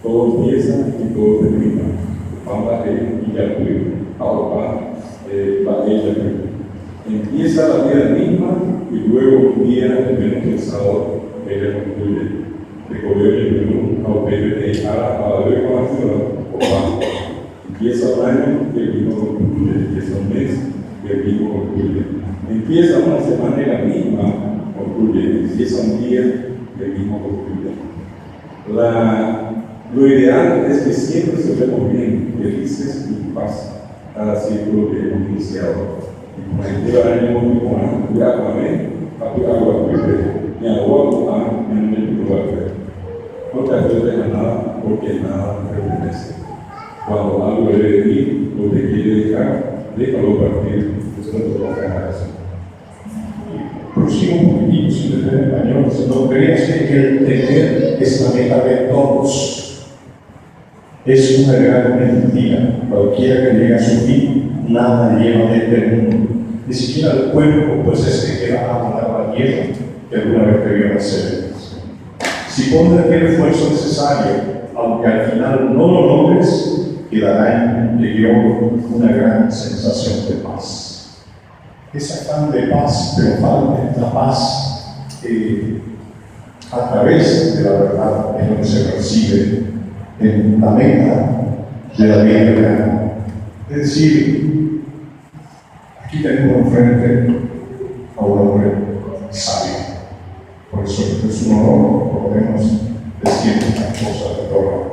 Todo empieza y todo termina. Vamos y ya tuve. Ahora va ella. Empieza la vida misma y luego un día el menos pensado ella concluye. Recordé el menú ao PPT a la vez con la ciudad o va. Empieza el año y el mismo concluye. Empieza un mes y el mismo concluye. Empieza una semana y la misma concluye. Empieza un día y el mismo concluye. Lo ideal es que siempre estemos bien, felices y en paz cada ciclo que hemos iniciado. Y como lleva el año con la cuidado con la mente, a cuidar con la cuidado, ni a lo a en el lugar. No te aferres a nada porque nada te pertenece. Cuando algo debe de ir o te quiere dejar, déjalo partir, después no te lo hagas. Próximo un poquitito, si te en español, no creas que el tener es la meta de todos. Es una gran mentira. Cualquiera que llegue a su fin, nada lleva de este mundo. Ni siquiera el cuerpo, pues es que va a matar la tierra que alguna vez te vio nacer. Si pones el esfuerzo necesario, aunque al final no lo logres, quedará en tu interior una gran sensación de paz. Esa afán de paz, pero falta la paz a través de la verdad, es lo que se percibe en la meta de la vida eterna. Es decir, aquí tenemos enfrente a un hombre sabio. Por eso es un honor, por lo menos, decir estas cosas de torno.